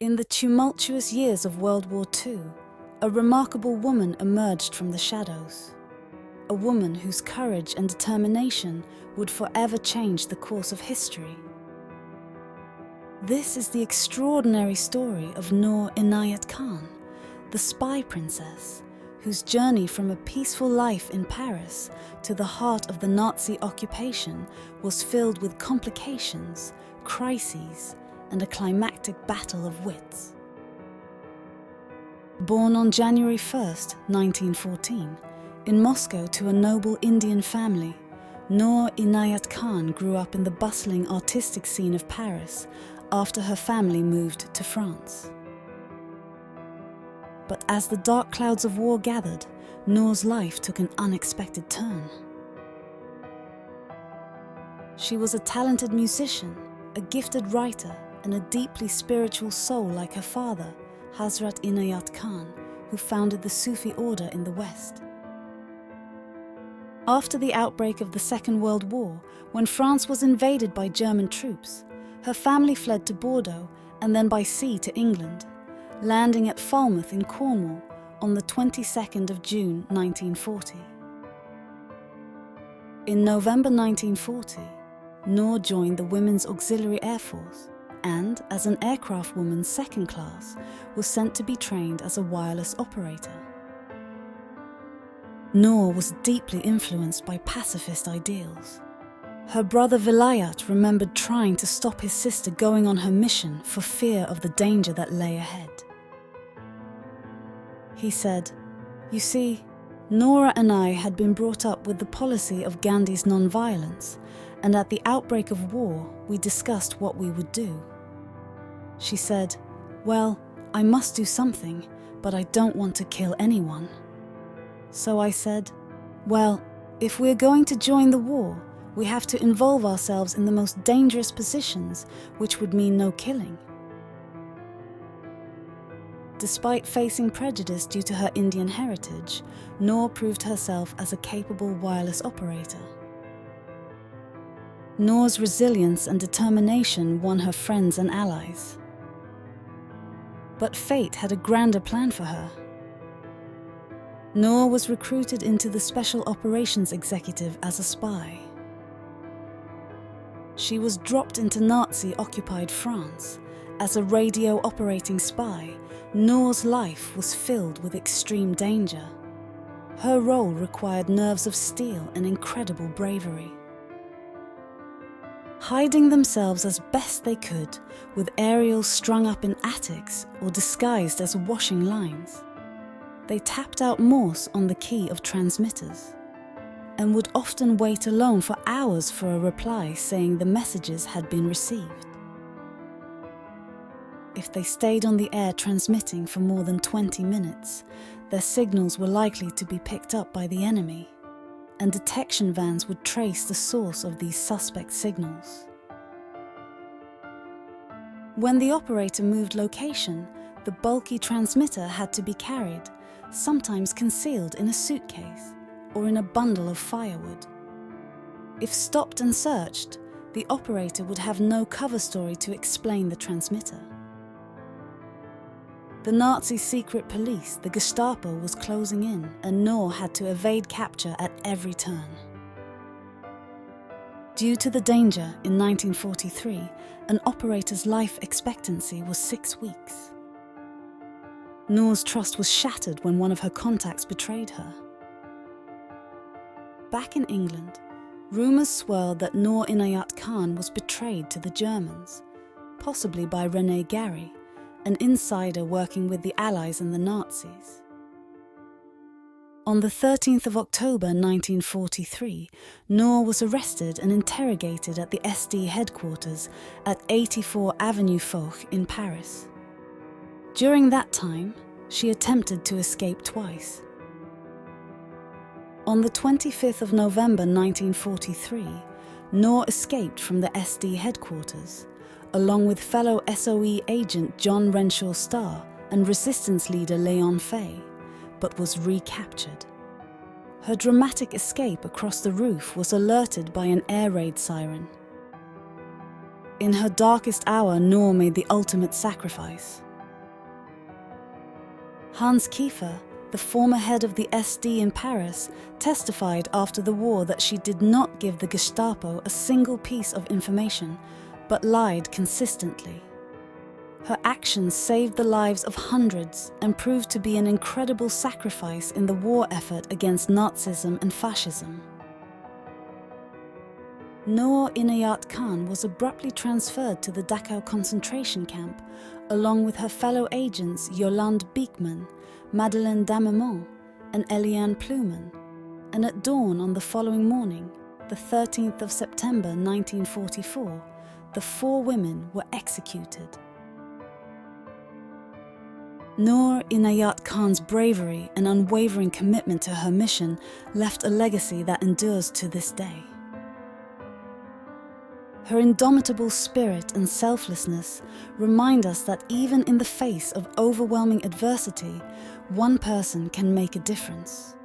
In the tumultuous years of World War II, a remarkable woman emerged from the shadows. A woman whose courage and determination would forever change the course of history. This is the extraordinary story of Noor Inayat Khan, the spy princess, whose journey from a peaceful life in Paris to the heart of the Nazi occupation was filled with complications, crises, and a climactic battle of wits. Born on January 1st, 1914, in Moscow to a noble Indian family, Noor Inayat Khan grew up in the bustling artistic scene of Paris after her family moved to France. But as the dark clouds of war gathered, Noor's life took an unexpected turn. She was a talented musician, a gifted writer, and a deeply spiritual soul like her father, Hazrat Inayat Khan, who founded the Sufi order in the West. After the outbreak of the Second World War, when France was invaded by German troops, her family fled to Bordeaux and then by sea to England, landing at Falmouth in Cornwall on the 22nd of June 1940. In November 1940, Noor joined the Women's Auxiliary Air Force and, as an aircraft woman second class, was sent to be trained as a wireless operator. Noor was deeply influenced by pacifist ideals. Her brother Vilayat remembered trying to stop his sister going on her mission for fear of the danger that lay ahead. He said, "You see, Nora and I had been brought up with the policy of Gandhi's non-violence, and at the outbreak of war, we discussed what we would do. She said, 'Well, I must do something, but I don't want to kill anyone.' So I said, 'Well, if we're going to join the war, we have to involve ourselves in the most dangerous positions, which would mean no killing.'" Despite facing prejudice due to her Indian heritage, Noor proved herself as a capable wireless operator. Noor's resilience and determination won her friends and allies. But fate had a grander plan for her. Noor was recruited into the Special Operations Executive as a spy. She was dropped into Nazi-occupied France. As a radio operating spy, Noor's life was filled with extreme danger. Her role required nerves of steel and incredible bravery. Hiding themselves as best they could, with aerials strung up in attics or disguised as washing lines, they tapped out Morse on the key of transmitters, and would often wait alone for hours for a reply saying the messages had been received. If they stayed on the air transmitting for more than 20 minutes, their signals were likely to be picked up by the enemy, and detection vans would trace the source of these suspect signals. When the operator moved location, the bulky transmitter had to be carried, sometimes concealed in a suitcase or in a bundle of firewood. If stopped and searched, the operator would have no cover story to explain the transmitter. The Nazi secret police, the Gestapo, was closing in, and Noor had to evade capture at every turn. Due to the danger, in 1943, an operator's life expectancy was 6 weeks. Noor's trust was shattered when one of her contacts betrayed her. Back in England, rumours swirled that Noor Inayat Khan was betrayed to the Germans, possibly by René Gary, an insider working with the Allies and the Nazis. On the 13th of October 1943, Noor was arrested and interrogated at the SD headquarters at 84 Avenue Foch in Paris. During that time, she attempted to escape twice. On the 25th of November 1943, Noor escaped from the SD headquarters, along with fellow SOE agent John Renshaw Starr and resistance leader Leon Fay, but was recaptured. Her dramatic escape across the roof was alerted by an air raid siren. In her darkest hour, Noor made the ultimate sacrifice. Hans Kiefer, the former head of the SD in Paris, testified after the war that she did not give the Gestapo a single piece of information, but lied consistently. Her actions saved the lives of hundreds and proved to be an incredible sacrifice in the war effort against Nazism and fascism. Noor Inayat Khan was abruptly transferred to the Dachau concentration camp, along with her fellow agents Yolande Beekman, Madeleine Damemont, and Eliane Pluman, and at dawn on the following morning, the 13th of September 1944, the 4 women were executed. Noor Inayat Khan's bravery and unwavering commitment to her mission left a legacy that endures to this day. Her indomitable spirit and selflessness remind us that even in the face of overwhelming adversity, one person can make a difference.